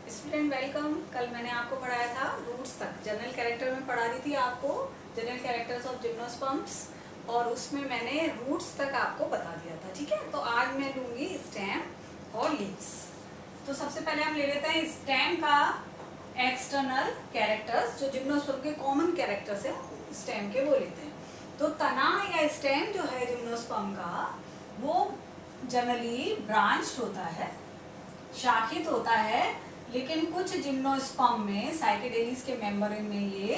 Student welcome. कल मैंने आपको पढ़ाया था रूट्स तक, जनरल कैरेक्टर में पढ़ा दी थी आपको जनरल कैरेक्टर्स ऑफ जिम्नोस्पर्म्स, और उसमें मैंने रूट्स तक आपको बता दिया था। ठीक है, तो आज मैं लूंगी स्टेम और लीव्स। तो सबसे पहले हम ले लेते हैं स्टेम का एक्सटर्नल कैरेक्टर्स, जो जिम्नोस्पर्म के कॉमन कैरेक्टर्स है स्टेम के, वो लेते हैं। तो तना या स्टेम जो है जिम्नोस्पर्म का, वो जनरली ब्रांच्ड होता है, शाखित होता है, लेकिन कुछ जिम्नोस्पर्म में, साइकेडेलीज के मेंबर में ये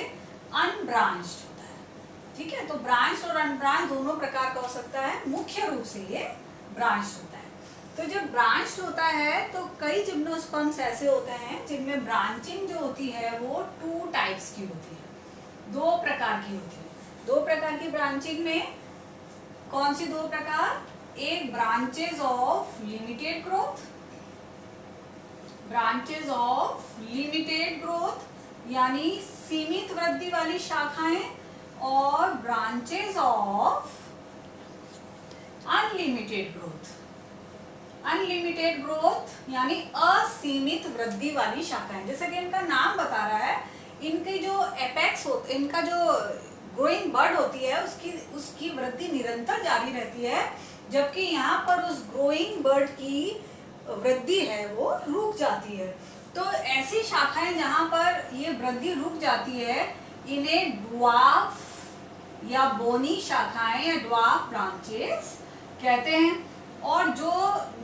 अनब्रांच्ड होता है। ठीक है, तो ब्रांच्ड और अनब्रांच्ड दोनों प्रकार का हो सकता है, मुख्य रूप से ये ब्रांच्ड होता है। तो जब ब्रांच्ड होता है तो कई जिम्नोस्पर्म्स ऐसे होते हैं जिनमें ब्रांचिंग जो होती है वो 2 टाइप्स की होती है, 2 प्रकार की होती है। 2 प्रकार की ब्रांचिंग में कौन सी 2 प्रकार? एक branches of limited growth, branches of limited growth यानी सीमित वृद्धि वाली शाखाएं, और branches of unlimited growth, unlimited growth यानी असीमित वृद्धि वाली शाखाएं। जैसे कि इनका नाम बता रहा है, इनके जो एपेक्स होते, इनका जो ग्रोइंग बर्ड होती है उसकी वृद्धि निरंतर जारी रहती है, जबकि यहाँ पर उस ग्रोइंग बर्ड की वृद्धि है वो रुक जाती है। तो ऐसी शाखाएं जहां पर ये वृद्धि रुक जाती है, इन्हें ड्वार्फ या बोनी शाखाएं या ड्वार्फ ब्रांचेस कहते हैं, और जो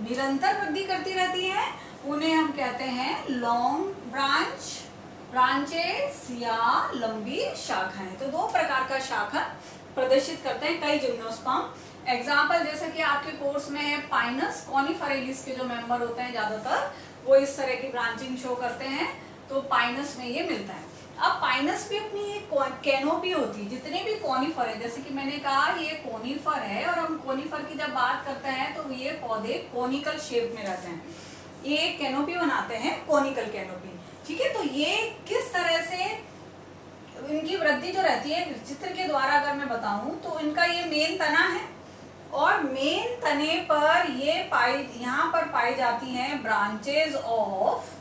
निरंतर वृद्धि करती रहती हैं उन्हें हम कहते हैं लॉन्ग ब्रांचेस या लंबी शाखाएं। तो 2 प्रकार का शाखा प्रदर्शित करते हैं कई जिम्नोस्पर्म। एग्जाम्पल जैसे कि आपके कोर्स में है पाइनस कॉनिफेरेलिस के जो मेंबर होते हैं ज्यादातर वो इस तरह की ब्रांचिंग शो करते हैं, तो पाइनस में ये मिलता है। अब पाइनस भी अपनी एक कैनोपी होती है, जितने भी कॉनिफर है, जैसे कि मैंने कहा ये कॉनिफर है, और हम कॉनिफर की जब बात करते हैं तो ये पौधे कोनिकल शेप में रहते हैं, ये कैनोपी बनाते हैं, कोनिकल कैनोपी। ठीक है, तो ये किस तरह से इनकी वृद्धि जो रहती है, चित्र के द्वारा अगर मैं बताऊं तो इनका ये मेन तना है, और मेन तने पर ये यहाँ पर पाई जाती हैं ब्रांचेज ऑफ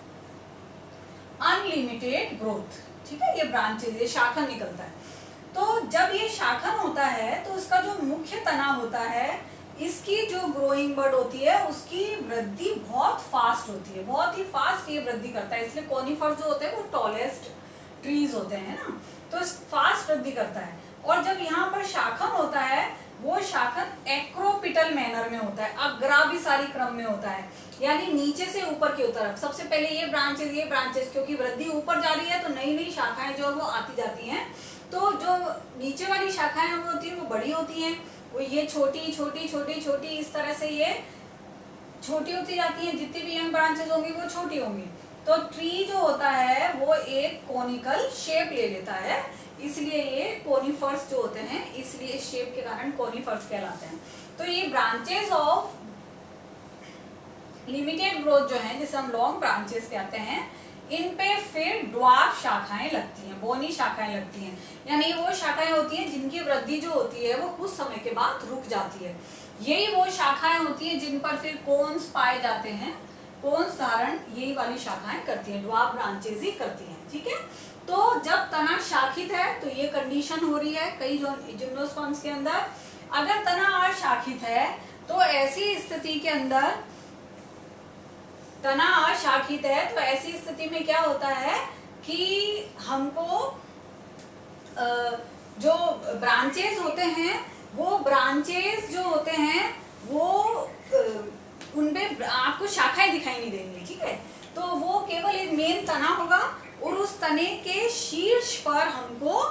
अनलिमिटेड ग्रोथ। ठीक है, ये ब्रांचेज, ये शाखन निकलता है। तो जब ये शाखन होता है तो उसका जो मुख्य तना होता है, इसकी जो ग्रोइंग बर्ड होती है उसकी वृद्धि बहुत फास्ट होती है, बहुत ही फास्ट ये वृद्धि करता है। इसलिए कॉनिफर जो होते हैं वो टॉलेस्ट ट्रीज होते हैं ना, तो फास्ट वृद्धि करता है। और जब यहाँ पर शाखन होता है, वो शाखन एक्रोपिटल मैनर में होता है, अग्राभिसारी क्रम में होता है, यानी नीचे से ऊपर की तरफ। सबसे पहले ये ब्रांचेस, क्योंकि वृद्धि ऊपर जा रही है तो नई नई शाखाएं जो है वो आती जाती हैं। तो जो नीचे वाली शाखाएं वो होती है वो बड़ी होती हैं, वो ये छोटी छोटी छोटी छोटी इस तरह से ये छोटी होती जाती है, जितनी भी यंग ब्रांचेस होंगी वो छोटी होंगी। तो ट्री जो होता है वो एक कोनिकल शेप ले लेता है, इसलिए ये कोनिफर्स जो होते हैं, इसलिए इस शेप के कारण कोनिफर्स कहलाते हैं। तो ये ब्रांचेस ऑफ लिमिटेड ग्रोथ जो है, जिसे हम लॉन्ग ब्रांचेस कहते हैं, इन पे फिर ड्वार्फ शाखाएं लगती हैं, बोनी शाखाएं लगती हैं, यानी वो शाखाएं होती हैं जिनकी वृद्धि जो होती है वो कुछ समय के बाद रुक जाती है। यही वो शाखाएं होती हैं जिन पर फिर कोन्स पाए जाते हैं, कोन्स धारण यही वाली शाखाएं करती हैं, ड्वार्फ ब्रांचेस ही करती हैं। ठीक है, तो जब तना शाखित है तो ये कंडीशन हो रही है कई जिम्नोस्पर्म्स के अंदर। अगर तना अशाखित है तो ऐसी स्थिति के अंदर, तना अशाखित है तो ऐसी स्थिति में क्या होता है कि हमको जो ब्रांचेस होते हैं, वो ब्रांचेस जो होते हैं वो उनपे आपको शाखाएं दिखाई नहीं देंगी। ठीक है, तो वो केवल एक मेन तना होगा, और उस तने के शीर्ष पर हमको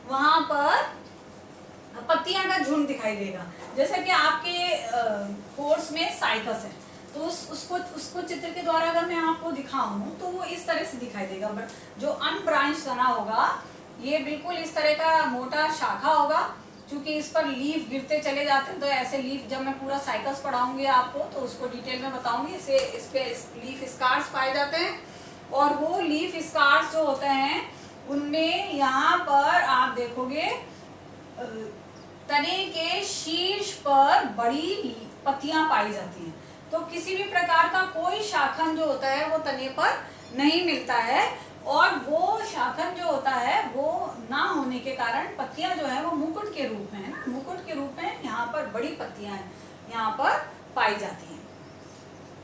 वहां पर पत्तियां का झुंड दिखाई देगा। जैसे कि आपके कोर्स में साइकस है, तो उसको चित्र के द्वारा अगर मैं आपको दिखाऊं तो वो इस तरह से दिखाई देगा। जो अनब्रांच तना होगा ये बिल्कुल इस तरह का मोटा शाखा होगा, क्योंकि इस पर लीफ गिरते चले जाते हैं। तो ऐसे लीफ, जब मैं पूरा साइकस पढ़ाऊंगी आपको तो उसको डिटेल में बताऊंगी, इस पे लीफ स्कार्स पाए जाते हैं, और वो लीफ स्कार्स जो होते हैं उनमें यहाँ पर आप देखोगे तने के शीर्ष पर बड़ी पत्तियां पाई जाती हैं। तो किसी भी प्रकार का कोई शाखन जो होता है वो तने पर नहीं मिलता है, और वो शाखन जो होता है वो ना होने के कारण पत्तियां जो है वो मुकुट के रूप में है ना, मुकुट के रूप में यहाँ पर बड़ी पत्तियां यहाँ पर पाई जाती हैं।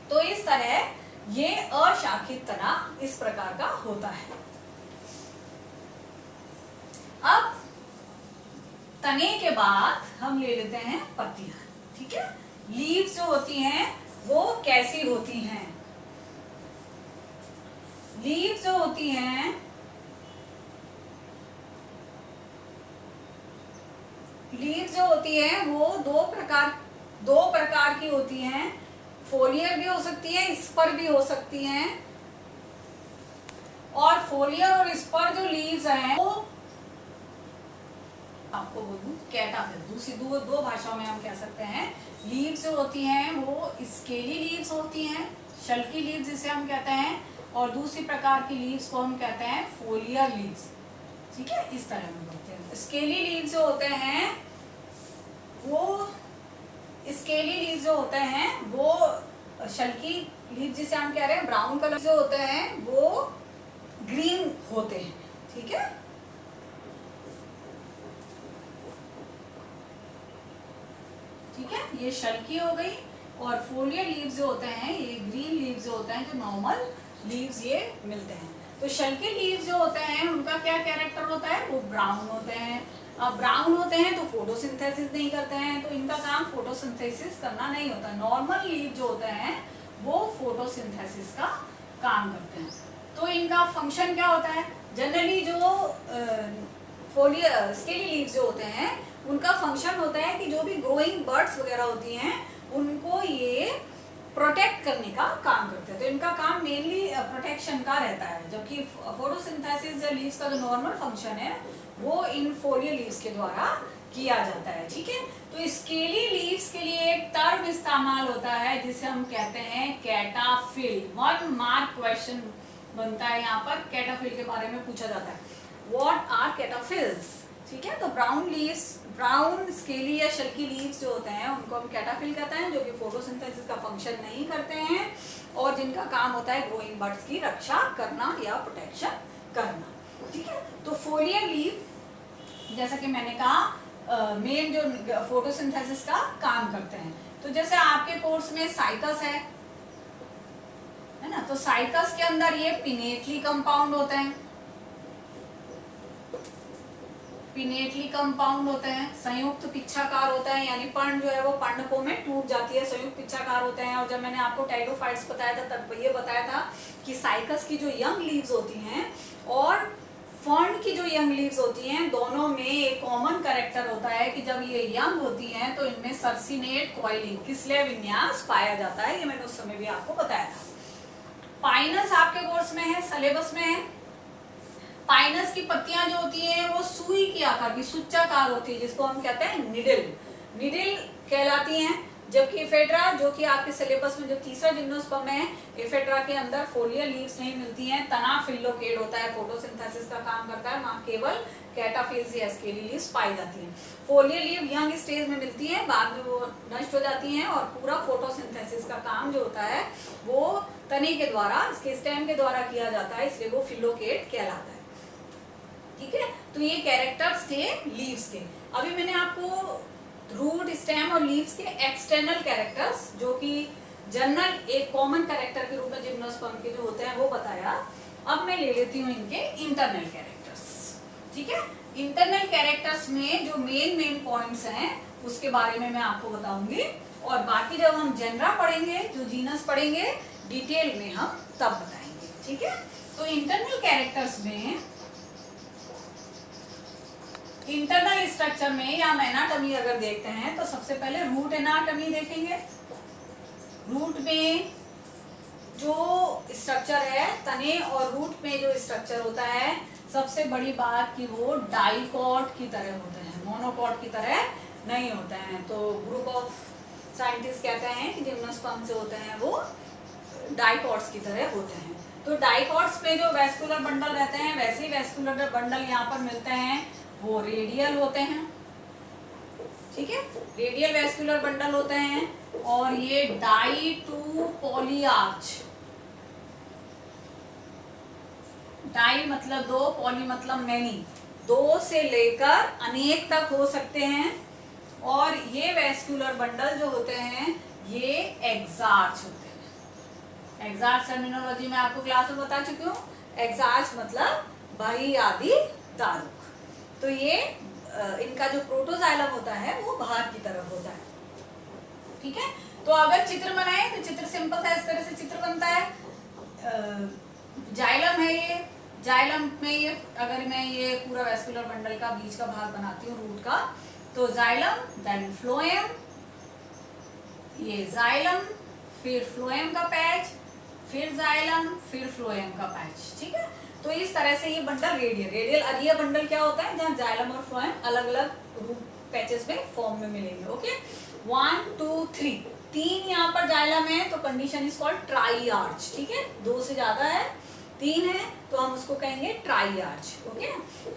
तो इस तरह ये अशाखित तना इस प्रकार का होता है। अब तने के बाद हम ले लेते हैं पत्तियां, ठीक है। लीव्स जो होती हैं वो कैसी होती हैं? लीव्स जो होती हैं वो दो प्रकार की होती हैं। फोलियर भी हो सकती है, स्पर भी हो सकती हैं। और फोलियर और स्पर जो लीव्स हैं वो आपको बोलूं कैटाफिल, दूसरी दो भाषाओं में हम कह सकते हैं। लीव्स जो होती हैं वो स्केली लीव्स होती हैं, शल्की लीव्स जिसे हम कहते हैं, और दूसरी प्रकार की लीव्स को हम कहते हैं फोलियर लीव्स, ठीक है। इस तरह हम बोलते हैं। स्केली लीव्स जो होते हैं वो शल्की लीव जिसे हम कह रहे हैं ब्राउन कलर जो होते हैं वो ग्रीन होते हैं, ठीक है। ठीक है, ये शल्की हो गई। और फोलियर लीव्स जो होते हैं ये ग्रीन लीव्स जो होते हैं, जो नॉर्मल लीव्स ये मिलते हैं। तो शल्की लीव्स जो होते हैं उनका क्या कैरेक्टर होता है? वो ब्राउन होते हैं। अब ब्राउन होते हैं तो फोटोसिंथेसिस नहीं करते हैं, तो इनका काम फोटोसिंथेसिस करना नहीं होता। नॉर्मल लीव जो होते हैं वो फोटोसिंथेसिस का काम करते हैं। तो इनका फंक्शन क्या होता है? जनरली जो फोलियर स्केली लीव्स जो होते हैं उनका फंक्शन होता है कि जो भी ग्रोइंग बर्ड्स वगैरह होती हैं उनको ये प्रोटेक्ट करने का काम करते हैं। तो इनका काम मेनली प्रोटेक्शन का रहता है, जबकि फोटोसिंथेसिस या लीव्स का जो नॉर्मल फंक्शन है वो इन फोलियर लीव्स के द्वारा किया जाता है, ठीक है। तो स्केली लीव्स के लिए एक टर्म इस्तेमाल होता है जिसे हम कहते हैं कैटाफिल। 1 मार्क क्वेश्चन बनता है यहाँ पर, कैटाफिल के बारे में पूछा जाता है, व्हाट आर कैटाफिल्स, ठीक है। तो ब्राउन स्केली या शल्की लीव्स जो होते हैं उनको हम कैटाफिल कहते हैं, जो कि फोटोसिंथेसिस का फंक्शन नहीं करते हैं और जिनका काम होता है ग्रोइंग बर्ड्स की रक्षा करना या प्रोटेक्शन करना, ठीक है। तो फोलियर लीव जैसा कि मैंने कहा मेन जो फोटोसिंथेसिस का काम करते हैं। तो जैसे आपके कोर्स में साइकस है ना, तो साइकस के अंदर ये पिनेटली कंपाउंड होते हैं, संयुक्त पिच्छाकार होता है, यानी पर्ण जो है वो पर्णकों में टूट जाती है, संयुक्त पिच्छाकार होते हैं। और जब मैंने आपको टेरिडोफाइट्स बताया था तब ये बताया था कि साइकस की जो यंग लीव्स होती हैं और फर्न की जो यंग लीव्स होती हैं दोनों में एक कॉमन कैरेक्टर होता है कि जब ये यंग होती हैं तो इनमें सर्सिनेट कॉइलिंग किसलय विन्यास पाया जाता है। ये मैंने उस समय भी आपको बताया था। पाइनस आपके कोर्स में है, सिलेबस में है। पाइनस की पत्तियां जो होती हैं वो सुई की आकार की, सुच्चाकार होती है, जिसको हम कहते हैं निडिल कहलाती हैं। जबकि एफेड्रा जो कि आपके सिलेबस में जो तीसरा जिम्नोस्पर्म है, एफेड्रा के अंदर फोलियर लीव्स नहीं मिलती हैं, तना फिलोकेट होता है, फोटोसिंथेसिस का काम करता है, वहां केवल कैटाफिल्स या स्केली लीव्स पाई जाती हैं। फोलियर लीव यंग स्टेज में मिलती है, बाद में वो नष्ट हो जाती हैं और पूरा फोटोसिंथेसिस का काम जो होता है वो तने के द्वारा, इसके स्टेम के द्वारा किया जाता है, इसलिए वो फिलोकेट कहलाता है, ठीक है। तो ये कैरेक्टर्स थे लीव्स के। अभी मैंने आपको रूट, स्टेम और लीव्स के एक्सटर्नल कैरेक्टर्स जो कि जनरल एक कॉमन कैरेक्टर के रूप में जिम्नोस्पर्म के जो होते हैं वो बताया। अब मैं ले लेती हूँ इनके इंटरनल कैरेक्टर्स, ठीक है। इंटरनल कैरेक्टर्स में जो मेन पॉइंट्स हैं उसके बारे में मैं आपको बताऊंगी, और बाकी जब हम जेनरा पढ़ेंगे, जो जीनस पढ़ेंगे, डिटेल में हम तब बताएंगे, ठीक है। तो इंटरनल कैरेक्टर्स में, इंटरनल स्ट्रक्चर में या एनाटॉमी अगर देखते हैं तो सबसे पहले रूट एनाटॉमी देखेंगे। रूट में जो स्ट्रक्चर है, तने और रूट में जो स्ट्रक्चर होता है, सबसे बड़ी बात कि वो डाइकॉट की तरह होते हैं, मोनोकॉट की तरह नहीं होते हैं। तो ग्रुप ऑफ साइंटिस्ट कहते हैं कि जिम्नोस्पर्म जो होते हैं वो डाइकॉट्स की तरह होते हैं। तो डाइकॉट्स में जो वेस्कुलर बंडल रहते हैं वैसे ही वेस्कुलर बंडल यहाँ पर मिलते हैं, वो रेडियल होते हैं, ठीक है। रेडियल वेस्कुलर बंडल होते हैं और ये डाई टू पॉलीआर्च डाई मतलब दो, पॉली मतलब मैनी, दो से लेकर अनेक तक हो सकते हैं। और ये वेस्कुलर बंडल जो होते हैं ये एग्जार्च होते हैं। एग्जार्च टर्मिनोलॉजी मैं आपको क्लास में बता चुकी हूँ। एग्जार्च मतलब बाह्य आदि दारुक। तो ये इनका जो प्रोटोजाइलम होता है वो बाहर की तरफ होता है। ठीक है, तो अगर चित्र बनाए तो चित्र सिंपल सा इस तरह से चित्र बनता है। जाइलम है ये, जाइलम में ये अगर मैं ये पूरा वेस्कुलर बंडल का बीच का भाग बनाती हूँ रूट का, तो जाइलम देन फ्लोएम, ये जाइलम फिर फ्लोएम का पैच, फिर जाइलम फिर फ्लोएम का पैच। ठीक है, तो इस तरह से ये बंडल रेडियल अरिया बंडल क्या होता है, जहाँ जाइलम और फ्लोएम अलग अलग रूट पैचेस में फॉर्म में मिलेंगे। ओके, 1 2 3, 3 यहाँ पर जाइलम है तो condition is called try arch. ठीक है, 2 से ज्यादा है, 3 है तो हम उसको कहेंगे ट्राई आर्च। ओके,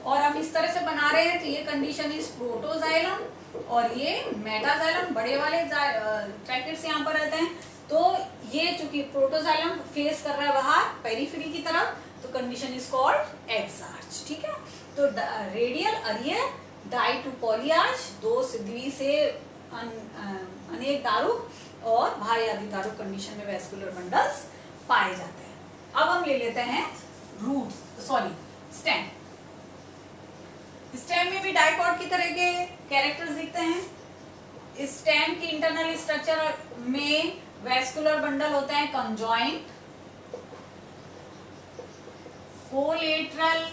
और हम इस तरह से बना रहे हैं तो ये कंडीशन इज प्रोटोजाइलम और ये मेटाजाइलम, बड़े वाले ब्रैकेट्स यहाँ पर रहते हैं। तो ये चूंकि प्रोटोजाइलम फेस कर रहा है बाहर पेरिफेरी की तरफ, तो कंडीशन इज कॉल्ड एक्सआर्च। ठीक है, तो रेडियल अरियल, डाई टू पॉलीआर्च, दो से द्वि से अनेक दारुक और भारी आदि दारुक कंडीशन में वेस्कुलर बंडल्स पाए जाते हैं। अब हम ले लेते हैं स्टेम। स्टेम में भी डाइकॉट की तरह के कैरेक्टर्स दिखते हैं। स्टेम की इंटरनल स्ट्रक्चर में वेस्कुलर बंडल होते हैं कंजॉइंट, कोलेटरल,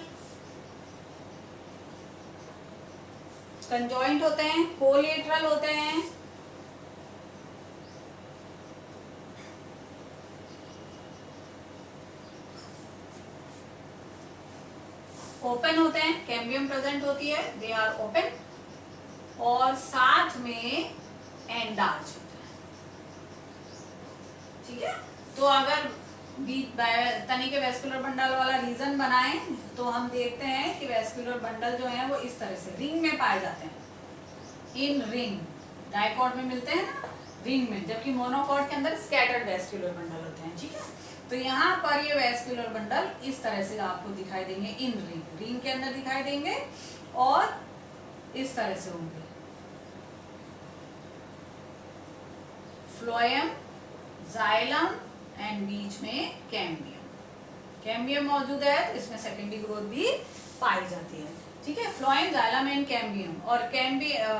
कंजॉइंट होते हैं, कोलेटरल होते हैं, ओपन होते हैं, कैम्बियम प्रेजेंट होती है, दे आर ओपन, और साथ में एंडार्च होता है। ठीक है, तो अगर तनी के वेस्कुलर बंडल वाला रीजन बनाएं तो हम देखते हैं कि वेस्कुलर बंडल जो है वो इस तरह से रिंग में पाए जाते हैं। इन रिंग डाइकॉट में मिलते हैं ना रिंग में, जबकि मोनोकॉट के अंदर स्कैटर्ड वेस्कुलर बंडल होते हैं। ठीक है, तो यहाँ पर ये वेस्कुलर बंडल इस तरह से आपको दिखाई देंगे, इन रिंग के अंदर दिखाई देंगे और इस तरह से होंगे। फ्लोएम, जाइलम एंड बीच में कैम्बियम मौजूद है, तो इसमें सेकेंडरी ग्रोथ भी पाई जाती है। ठीक है, फ्लोएम, जाइलम एंड कैम्बियम, और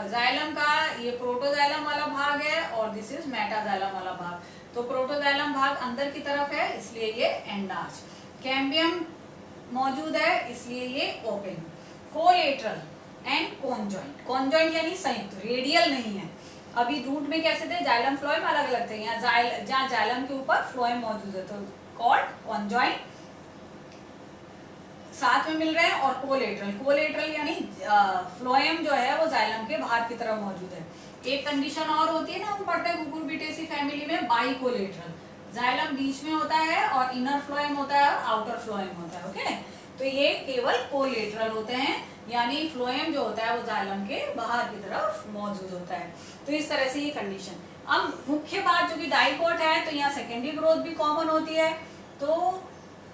जाइलम का ये प्रोटोजाइलम वाला भाग है और दिस इज मेटाजाइलम वाला भाग। तो प्रोटोजाइलम भाग अंदर की तरफ है इसलिए ये एंडार्च, कैम्बियम मौजूद है इसलिए ये open, collateral and conjoint. Conjoint यानी संयुक्त, रेडियल नहीं है। अभी रूट में कैसे थे, जाइलम फ्लोएम अलग अलग थे, यहाँ जहाँ जाइलम के ऊपर फ्लोएम मौजूद है तो कॉल्ड कॉन्जॉइंट साथ में मिल रहे हैं, और कोलेटरल यानी फ्लोएम जो है वो जाइलम के बाहर की तरफ मौजूद है। एक कंडीशन और होती है ना, हम पढ़ते हैं कुकुरबिटेसी फैमिली में, बाइकोलेटरल, जाइलम बीच में होता है और इनर फ्लोएम होता है और आउटर फ्लोएम होता है। ओके, तो ये केवल कोलेटरल होते हैं, यानी फ्लोएम जो होता है वो जाइलम के बाहर की तरफ मौजूद होता है। तो इस तरह से ये कंडीशन। अब मुख्य बात जो कि डाइकोट है तो यहाँ सेकेंडरी ग्रोथ भी कॉमन होती है, तो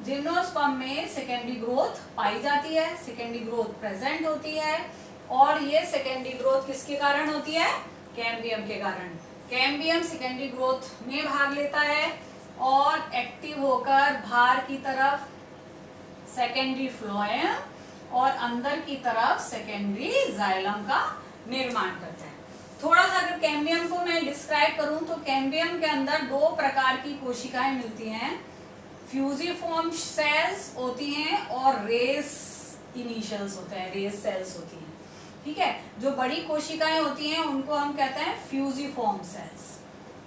जिम्नोस्पर्म में सेकेंडरी ग्रोथ पाई जाती है, सेकेंडरी ग्रोथ प्रेजेंट होती है, और ये सेकेंडरी ग्रोथ किसके कारण होती है, कैम्बियम के कारण। कैम्बियम सेकेंडरी ग्रोथ में भाग लेता है और एक्टिव होकर बाहर की तरफ सेकेंडरी फ्लोएम और अंदर की तरफ सेकेंडरी जाइलम का निर्माण करता है। थोड़ा सा अगर कैम्बियम को मैं डिस्क्राइब करूं तो कैम्बियम के अंदर दो प्रकार की कोशिकाएं मिलती हैं, फ्यूजिफॉर्म सेल्स होती हैं और रेस इनिशियल्स होते हैं, रेस सेल्स होती हैं। ठीक है, जो बड़ी कोशिकाएं होती हैं उनको हम कहते हैं फ्यूजिफॉर्म सेल्स।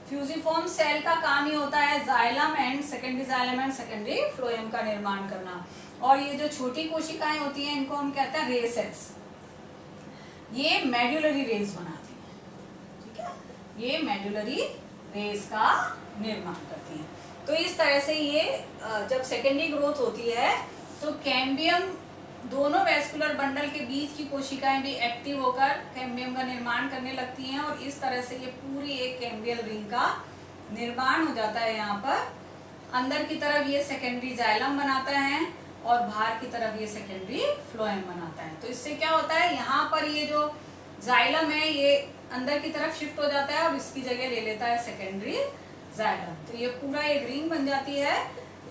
फ्यूजिफॉर्म सेल का काम ही होता है जाइलम एंड सेकेंडरी फ्लोएम का निर्माण करना, और ये जो छोटी कोशिकाएं होती हैं इनको हम कहते हैं रे सेल्स। ये मेडुलरी रेस बनाती हैं। ठीक है, ये मेडुलरी रेस का निर्माण करती हैं। तो इस तरह से ये जब सेकेंडरी ग्रोथ होती है तो कैम्बियम, दोनों वेस्कुलर बंडल के बीच की कोशिकाएं भी एक्टिव होकर कैम्बियम का निर्माण करने लगती हैं, और इस तरह से ये पूरी एक कैम्बियल रिंग का निर्माण हो जाता है। यहाँ पर अंदर की तरफ ये सेकेंडरी जाइलम बनाता है और बाहर की तरफ ये सेकेंडरी फ्लोएम बनाता है। तो इससे क्या होता है, यहाँ पर ये जो जाइलम है ये अंदर की तरफ शिफ्ट हो जाता है और इसकी जगह ले लेता है सेकेंडरी जाइलम। तो ये पूरा एक रिंग बन जाती है,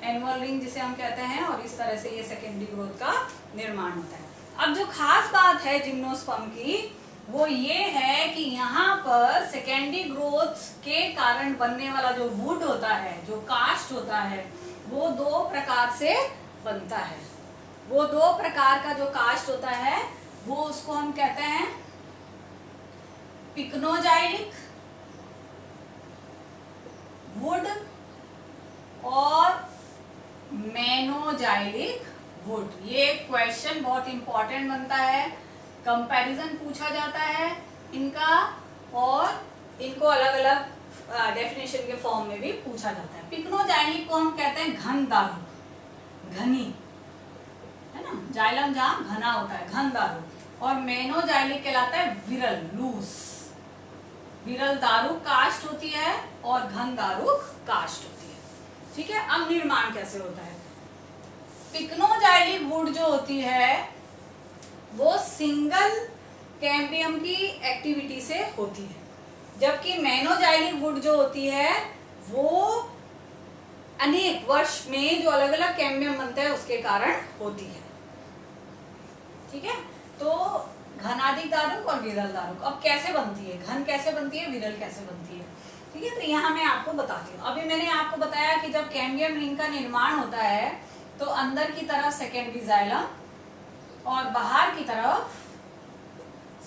एनुअल रिंग जिसे हम कहते हैं, और इस तरह से ये सेकेंडरी ग्रोथ का निर्माण होता है। अब जो खास बात है जिम्नोस्पर्म की वो ये है कि यहाँ पर सेकेंडरी ग्रोथ के कारण बनने वाला जो वुड होता है, जो कास्ट होता है, वो दो प्रकार से बनता है। वो दो प्रकार का जो कास्ट होता है वो उसको हम कहते हैं पिक्नोजाइलिक वुड और मेनोजाइलिक वुड। ये क्वेश्चन बहुत इंपॉर्टेंट बनता है, कंपैरिजन पूछा जाता है इनका, और इनको अलग अलग डेफिनेशन के फॉर्म में भी पूछा जाता है। पिक्नोजाइलिक को हम कहते हैं घन दारुक, घनी, है ना, जाइलम जहां घना होता है, घन दारुक। और मेनोजाइलिक कहलाता है विरल, लूस। विरल दारुक कास्ट होती है और घन दारुक कास्ट होती है। ठीक है, अब निर्माण कैसे होता है। पिक्नोजाइलिक वुड जो होती है वो सिंगल कैम्बियम की एक्टिविटी से होती है, जबकि मेनोजाइलिक वुड जो होती है वो अनेक वर्ष में जो अलग अलग कैम्बियम बनते हैं उसके कारण होती है। ठीक है, तो घनादिक दारुक और विरल दारुक। अब कैसे बनती है, घन कैसे बनती है, विरल कैसे बनती है। ठीक है, तो यहाँ मैं आपको बताती हूँ। अभी मैंने आपको बताया कि जब कैम्बियम रिंग का निर्माण होता है तो अंदर की तरफ सेकेंडरी जाइलम और बाहर की तरफ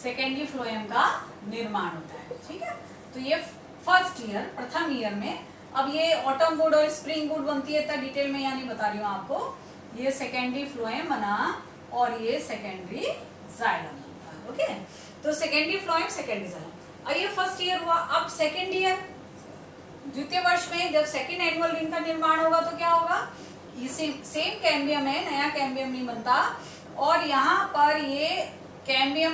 सेकेंडरी फ्लोएम का निर्माण होता है। ठीक है, तो ये फर्स्ट ईयर, प्रथम ईयर में। अब ये ऑटम वुड और स्प्रिंग वुड बनती है, इतना डिटेल में यहाँ नहीं बता रही हूँ आपको। ये सेकेंडरी फ्लोएम बना और ये सेकेंडरी जाइलम बनता है। ओके, तो सेकेंडरी फ्लोएम, सेकेंडरी जाइलम। और ये फर्स्ट ईयर हुआ। अब सेकेंड ईयर, द्वितीय वर्ष में जब सेकेंड एनुअल रिंग का निर्माण होगा तो क्या होगा, ये सेम कैम्बियम है, नया कैम्बियम नहीं बनता। और यहाँ पर ये कैम्बियम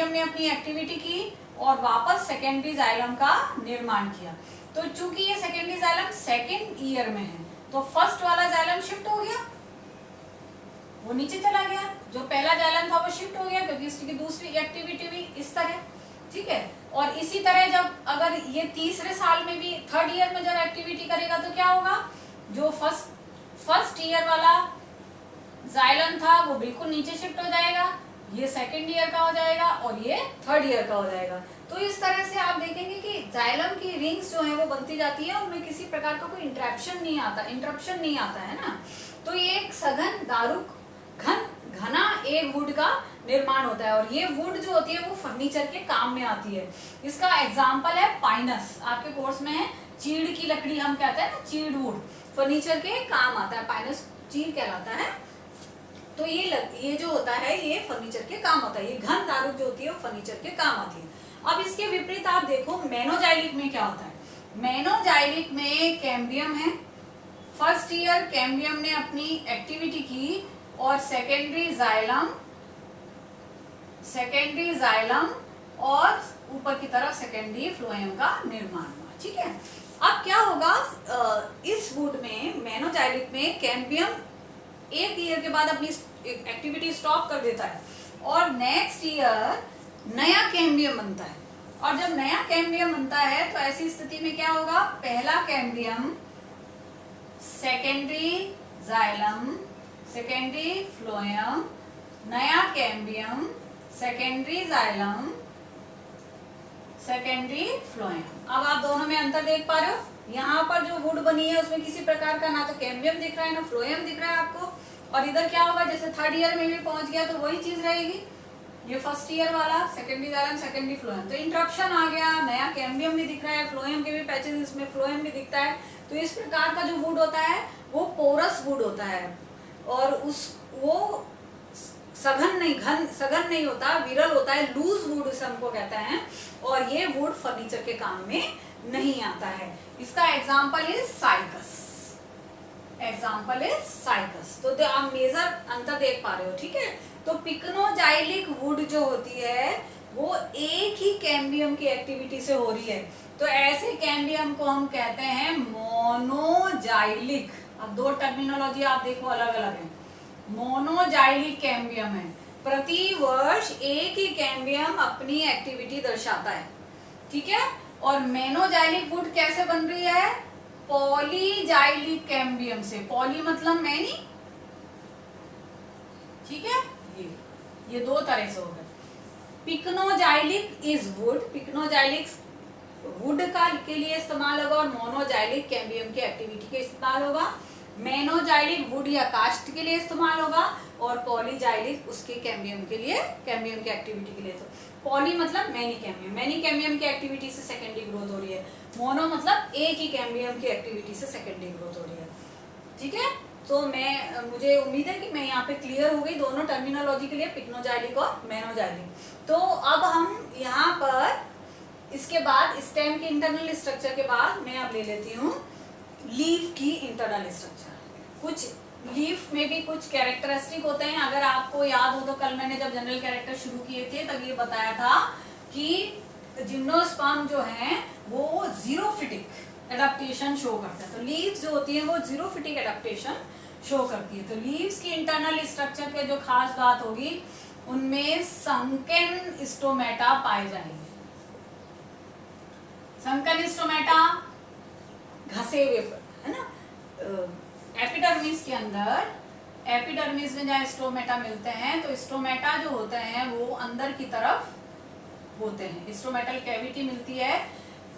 ने अपनी एक्टिविटी की और वापस सेकेंडरी जाइलम का निर्माण किया। तो चूंकि ये सेकेंडरी जाइलम सेकेंड ईयर में है तो फर्स्ट वाला जाइलम शिफ्ट हो गया, वो नीचे चला गया। जो पहला जाइलम था वो शिफ्ट हो गया क्योंकि इसकी दूसरी एक्टिविटी भी इस तरह। ठीक है, और इसी तरह जब अगर ये तीसरे साल में भी, थर्ड ईयर में जब एक्टिविटी करेगा तो क्या होगा, जो फर्स्ट ईयर वाला जाइलम था वो बिल्कुल नीचे शिफ्ट हो जाएगा, ये सेकेंड ईयर का हो जाएगा और ये थर्ड ईयर का हो जाएगा। तो इस तरह से आप देखेंगे कि जाइलम की रिंग्स जो है वो बनती जाती है, उनमें किसी प्रकार का कोई इंटरप्शन नहीं आता है ना। तो ये एक सघन दारुक घना एक वुड का निर्माण होता है। और ये वुड जो होती है वो फर्नीचर के काम में आती है। इसका एग्जाम्पल है पाइनस, आपके कोर्स में है, चीड़ की लकड़ी हम कहते हैं ना, चीड़ वुड फर्नीचर के काम आता है, पाइनस चीड़ कहलाता है। तो ये जो होता है ये फर्नीचर के काम होता है। ये घन दारुक जो होती है वो फर्नीचर के काम आती है। अब इसके विपरीत आप देखो मेनोजाइलिक में क्या होता है। मेनोजाइलिक में कैम्बियम है, फर्स्ट ईयर कैम्बियम ने अपनी एक्टिविटी की और सेकेंडरी जाइलम और ऊपर की तरफ सेकेंडरी फ्लोएम का निर्माण हुआ। ठीक है, अब क्या होगा, इस वुड में, मेनोजाइलिक में कैम्बियम एक ईयर के बाद अपनी एक्टिविटी स्टॉप कर देता है और नेक्स्ट ईयर नया कैम्बियम बनता है। और जब नया कैम्बियम बनता है तो ऐसी स्थिति में क्या होगा, पहला cambium, secondary xylem, secondary phloem, नया cambium, secondary xylem, secondary phloem. अब आप दोनों में अंतर देख पा रहे हो। यहाँ पर जो वुड बनी है उसमें किसी प्रकार का ना तो कैम्बियम दिख रहा है ना फ्लोएम दिख रहा है आपको। और इधर क्या होगा, जैसे थर्ड ईयर में भी पहुंच गया तो वही चीज रहेगी, ये फर्स्ट ईयर वाला सेकेंडरी जाइलम, सेकेंडरी फ्लोएम। तो इंटरप्शन आ गया, नया कैम्बियम भी दिख रहा है, फ्लोएम के भी पैचेस, इसमें फ्लोएम भी दिखता है। तो इस प्रकार का जो वुड होता है वो पोरस वुड होता है और वो सघन नहीं होता, विरल होता है, लूज वुड इसे हमको कहते हैं। और ये वुड फर्नीचर के काम में नहीं आता है। इसका एग्जाम्पल इज साइकस। तो आप मेजर अंतर देख पा रहे हो। ठीक है, तो पिक्नोजाइलिक वुड जो होती है वो एक ही कैम्बियम की एक्टिविटी से हो रही है, तो ऐसे कैम्बियम को हम कहते हैं मोनोजाइलिक। अब दो टर्मिनोलॉजी आप देखो अलग अलग है। मोनोजाइलिक कैम्बियम है, प्रति वर्ष एक ही कैम्बियम अपनी एक्टिविटी दर्शाता है, ठीक है। और मेनोजाइलिक वुड कैसे बन रही है? पॉलीजाइलिक कैम्बियम से। पॉली मतलब मैनी, ठीक है। ये दो तरह से हो गए। Pycnoxylic is would, pycnoxylic would का के लिए इस्तेमाल होगा और मोनोजाइलिक कैम्बियम की एक्टिविटी के इस्तेमाल होगा। मेनोजाइलिक वुड या कास्ट के लिए इस्तेमाल होगा और पॉलीजाइलिक उसके कैम्बियम के लिए, कैम्बियम की एक्टिविटी के लिए। तो पॉली मतलब मैनी कैम्बियम, मैनी कैम्बियम की एक्टिविटी से सेकेंडरी ग्रोथ हो रही है। मोनो मतलब एक ही कैम्बियम की एक्टिविटी से सेकेंडरी ग्रोथ हो रही है, ठीक है। तो मुझे उम्मीद है कि मैं यहाँ पे क्लियर हो गई दोनों टर्मिनोलॉजी के लिए, पिक्नोजाइलिक और मेनोजाइलिक। तो अब हम यहाँ पर इसके बाद स्टेम के इंटरनल स्ट्रक्चर के बाद मैं अब ले लेती हूँ लीफ की इंटरनल स्ट्रक्चर। कुछ लीफ में भी कुछ कैरेक्टरिस्टिक होते हैं। अगर आपको याद हो तो कल मैंने जब जनरल कैरेक्टर शुरू किए थे तब ये बताया था कि जिम्नोस्पर्म जो है वो जीरोफिटिक एडेप्टेशन शो करता है। तो लीव्स जो होती है वो जीरोफिटिक एडेप्टेशन शो करती है। तो लीव्स की इंटरनल स्ट्रक्चर के जो खास बात होगी उनमें संकेन स्टोमेटा पाए जाएंगे। संकेन स्टोमेटा घसे हुए, है ना। एपिडर्मिस के अंदर, एपिडर्मिस में जहाँ स्टोमेटा मिलते हैं तो स्टोमेटा जो होते हैं वो अंदर की तरफ होते हैं, स्टोमेटल कैविटी मिलती है।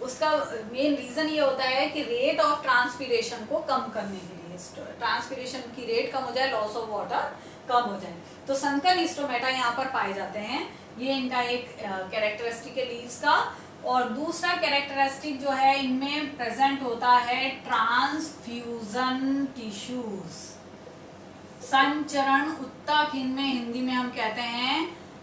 उसका मेन रीजन ये होता है कि रेट ऑफ ट्रांसपीरेशन को कम करने के लिए, ट्रांसपीरेशन की रेट कम हो जाए, लॉस ऑफ वाटर कम हो जाए। तो संकन स्टोमेटा यहाँ पर पाए जाते हैं। ये इनका एक कैरेक्टरिस्टिक है लीव्स का। और दूसरा कैरेक्टरिस्टिक जो है इनमें प्रेजेंट होता है ट्रांसफ्यूजन टिश्यूज, संचरण उत्तक इनमें हिंदी में हम कहते हैं।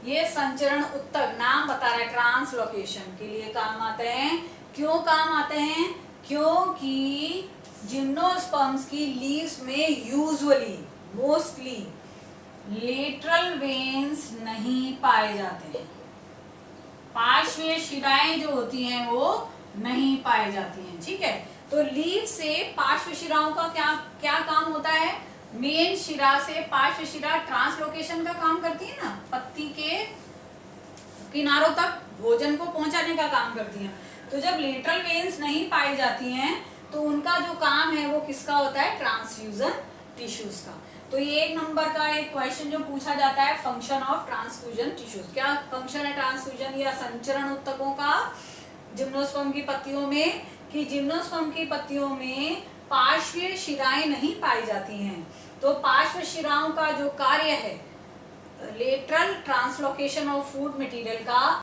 ये संचरण उत्तक नाम बता रहा है, ट्रांसलोकेशन के लिए काम आते हैं। क्यों काम आते हैं? क्योंकि जिम्नोस्पर्म्स की लीव्स में यूजुअली मोस्टली लेटरल वेन्स नहीं पाए जाते हैं, पार्श्वीय शिराएं जो होती हैं वो नहीं पाई जाती हैं, ठीक है। तो लीव से पार्श्व शिराओं का क्या काम होता है? मेन शिरा से पार्श्व शिरा ट्रांसलोकेशन का काम करती है ना, पत्ती के किनारों तक भोजन को पहुंचाने का काम करती हैं। तो जब लेटरल वेन्स नहीं पाई जाती हैं तो उनका जो काम है वो किसका होता है? ट्रांसफ्यूजन टिश्यूज का। तो ये एक नंबर का एक क्वेश्चन जो पूछा जाता है, फंक्शन ऑफ ट्रांसफ्यूजन टिश्यूज। क्या फंक्शन है ट्रांसफ्यूजन या संचरण उत्तकों का जिम्नोस्पर्म की पत्तियों में? कि जिम्नोस्पर्म की पत्तियों में पार्श्वीय शिराएं नहीं पाई जाती हैं। तो पार्श्व शिराओं का जो कार्य है lateral translocation of food material का